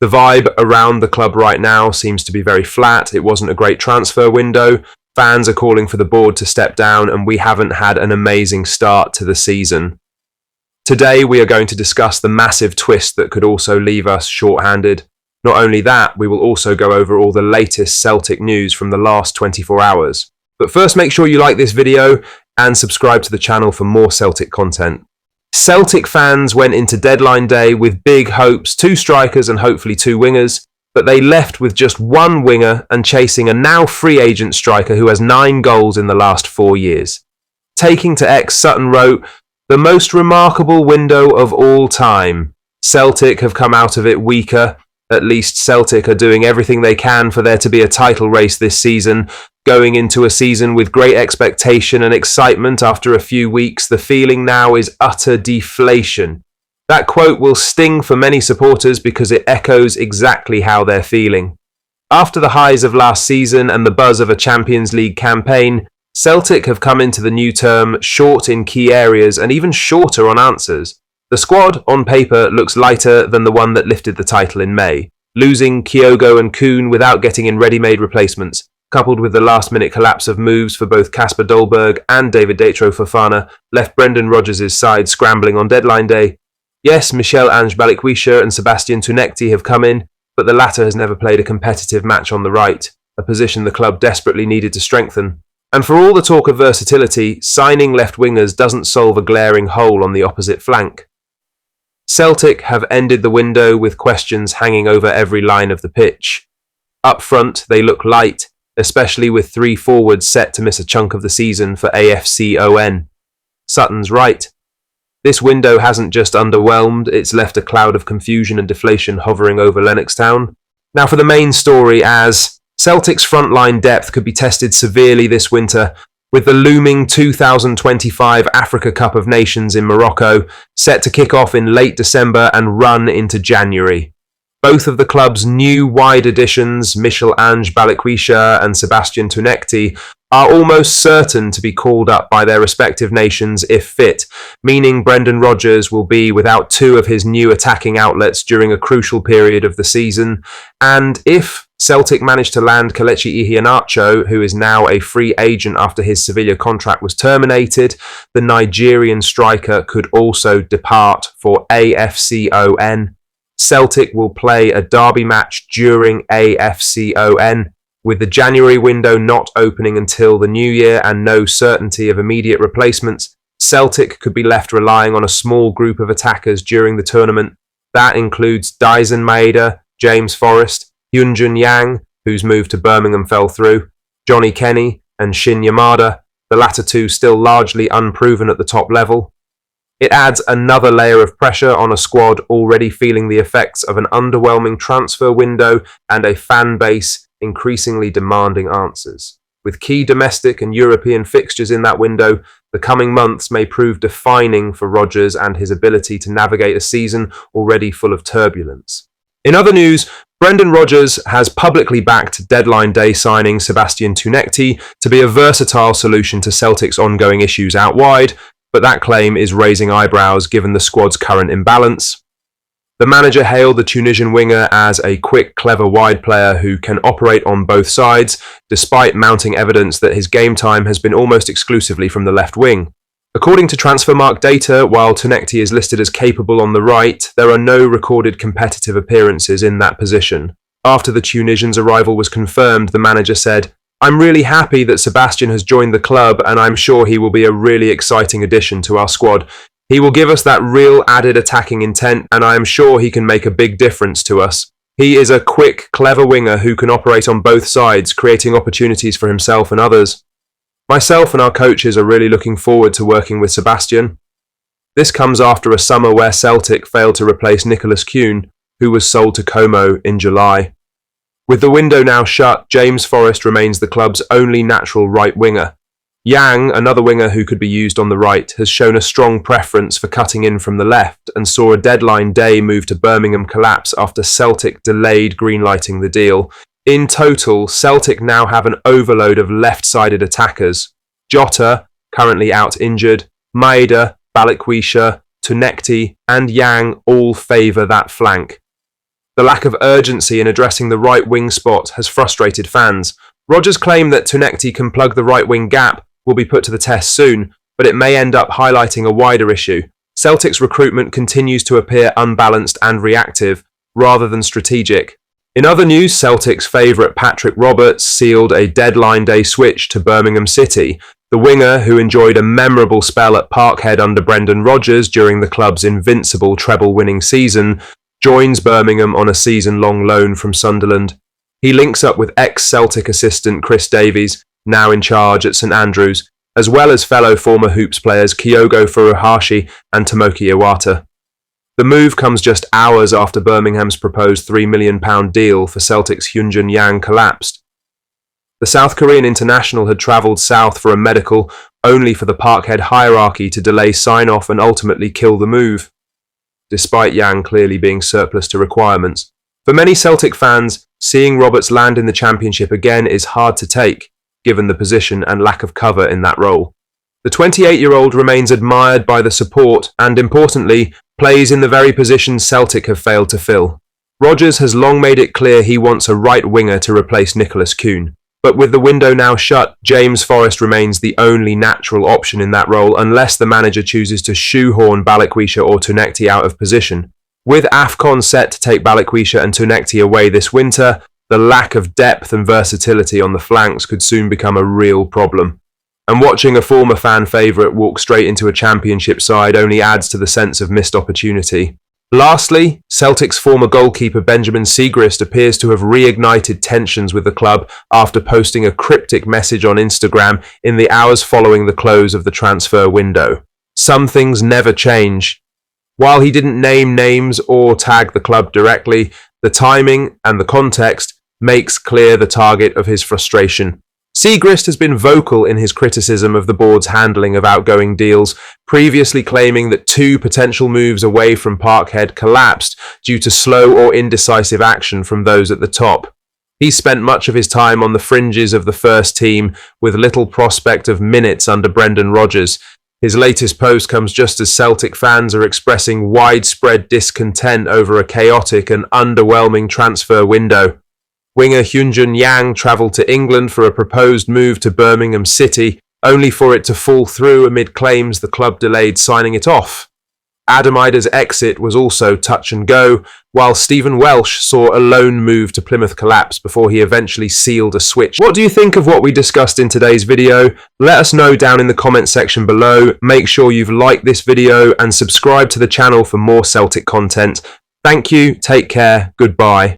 The vibe around the club right now seems to be very flat. It wasn't a great transfer window. Fans are calling for the board to step down, and we haven't had an amazing start to the season. Today we are going to discuss the massive twist that could also leave us shorthanded. Not only that, we will also go over all the latest Celtic news from the last 24 hours. But first, make sure you like this video and subscribe to the channel for more Celtic content. Celtic fans went into deadline day with big hopes, 2 strikers and hopefully 2 wingers, but they left with just 1 winger and chasing a now free agent striker who has 9 goals in the last 4 years. Taking to X, Sutton wrote, "The most remarkable window of all time. Celtic have come out of it weaker. At least Celtic are doing everything they can for there to be a title race this season. Going into a season with great expectation and excitement after a few weeks, the feeling now is utter deflation." That quote will sting for many supporters because it echoes exactly how they're feeling. After the highs of last season and the buzz of a Champions League campaign, Celtic have come into the new term short in key areas and even shorter on answers. The squad, on paper, looks lighter than the one that lifted the title in May, losing Kyogo and Kuhn without getting in ready-made replacements, coupled with the last-minute collapse of moves for both Kasper Dolberg and David Datro Fofana, left Brendan Rodgers' side scrambling on deadline day. Yes, Michel-Ange Balikwisha and Sebastian Tunekti have come in, but the latter has never played a competitive match on the right, a position the club desperately needed to strengthen. And for all the talk of versatility, signing left wingers doesn't solve a glaring hole on the opposite flank. Celtic have ended the window with questions hanging over every line of the pitch. Up front, they look light, especially with 3 forwards set to miss a chunk of the season for AFCON. Sutton's right. This window hasn't just underwhelmed, it's left a cloud of confusion and deflation hovering over Lennox Town. Now for the main story, as Celtic's frontline depth could be tested severely this winter, with the looming 2025 Africa Cup of Nations in Morocco set to kick off in late December and run into January. Both of the club's new wide additions, Michel-Ange Balikwisha and Sebastian Tunekti, are almost certain to be called up by their respective nations if fit, meaning Brendan Rodgers will be without 2 of his new attacking outlets during a crucial period of the season, and if Celtic managed to land Kelechi Iheanacho, who is now a free agent after his Sevilla contract was terminated, the Nigerian striker could also depart for AFCON. Celtic will play a derby match during AFCON, with the January window not opening until the new year and no certainty of immediate replacements. Celtic could be left relying on a small group of attackers during the tournament. That includes Dyson Maeda, James Forrest, Hyunjun Yang, whose move to Birmingham fell through, Johnny Kenny and Shin Yamada, the latter 2 still largely unproven at the top level. It adds another layer of pressure on a squad already feeling the effects of an underwhelming transfer window and a fan base increasingly demanding answers. With key domestic and European fixtures in that window, the coming months may prove defining for Rodgers and his ability to navigate a season already full of turbulence. In other news, Brendan Rodgers has publicly backed deadline day signing Sebastian Tunekti to be a versatile solution to Celtic's ongoing issues out wide, but that claim is raising eyebrows given the squad's current imbalance. The manager hailed the Tunisian winger as a quick, clever wide player who can operate on both sides, despite mounting evidence that his game time has been almost exclusively from the left wing. According to Transfermarkt data, while Tunekti is listed as capable on the right, there are no recorded competitive appearances in that position. After the Tunisian's arrival was confirmed, the manager said, "I'm really happy that Sebastian has joined the club, and I'm sure he will be a really exciting addition to our squad. He will give us that real added attacking intent, and I am sure he can make a big difference to us. He is a quick, clever winger who can operate on both sides, creating opportunities for himself and others. Myself and our coaches are really looking forward to working with Sebastian." This comes after a summer where Celtic failed to replace Nicholas Kuhn, who was sold to Como in July. With the window now shut, James Forrest remains the club's only natural right winger. Yang, another winger who could be used on the right, has shown a strong preference for cutting in from the left and saw a deadline day move to Birmingham collapse after Celtic delayed greenlighting the deal. In total, Celtic now have an overload of left-sided attackers. Jota, currently out injured, Maeda, Balikwisha, Tunekti and Yang all favour that flank. The lack of urgency in addressing the right wing spot has frustrated fans. Rodgers' claim that Tunekti can plug the right wing gap will be put to the test soon, but it may end up highlighting a wider issue. Celtic's recruitment continues to appear unbalanced and reactive, rather than strategic. In other news, Celtic's favourite Patrick Roberts sealed a deadline day switch to Birmingham City. The winger, who enjoyed a memorable spell at Parkhead under Brendan Rodgers during the club's invincible treble-winning season, joins Birmingham on a season-long loan from Sunderland. He links up with ex-Celtic assistant Chris Davies, now in charge at St Andrews, as well as fellow former Hoops players Kyogo Furuhashi and Tomoki Iwata. The move comes just hours after Birmingham's proposed £3 million deal for Celtic's Hyunjun Yang collapsed. The South Korean international had travelled south for a medical, only for the Parkhead hierarchy to delay sign-off and ultimately kill the move, despite Yang clearly being surplus to requirements. For many Celtic fans, seeing Roberts land in the Championship again is hard to take, given the position and lack of cover in that role. The 28-year-old remains admired by the support and, importantly, plays in the very position Celtic have failed to fill. Rodgers has long made it clear he wants a right winger to replace Nicholas Kuhn. But with the window now shut, James Forrest remains the only natural option in that role unless the manager chooses to shoehorn Balikwisha or Tunekti out of position. With AFCON set to take Balikwisha and Tunekti away this winter, the lack of depth and versatility on the flanks could soon become a real problem. And watching a former fan favourite walk straight into a Championship side only adds to the sense of missed opportunity. Lastly, Celtic's former goalkeeper Benjamin Siegrist appears to have reignited tensions with the club after posting a cryptic message on Instagram in the hours following the close of the transfer window. Some things never change. While he didn't name names or tag the club directly, the timing and the context makes clear the target of his frustration. Siegrist has been vocal in his criticism of the board's handling of outgoing deals, previously claiming that 2 potential moves away from Parkhead collapsed due to slow or indecisive action from those at the top. He spent much of his time on the fringes of the first team with little prospect of minutes under Brendan Rodgers. His latest post comes just as Celtic fans are expressing widespread discontent over a chaotic and underwhelming transfer window. Winger Hyunjun Yang travelled to England for a proposed move to Birmingham City, only for it to fall through amid claims the club delayed signing it off. Adam Ida's exit was also touch and go, while Stephen Welsh saw a loan move to Plymouth collapse before he eventually sealed a switch. What do you think of what we discussed in today's video? Let us know down in the comment section below. Make sure you've liked this video and subscribe to the channel for more Celtic content. Thank you, take care, goodbye.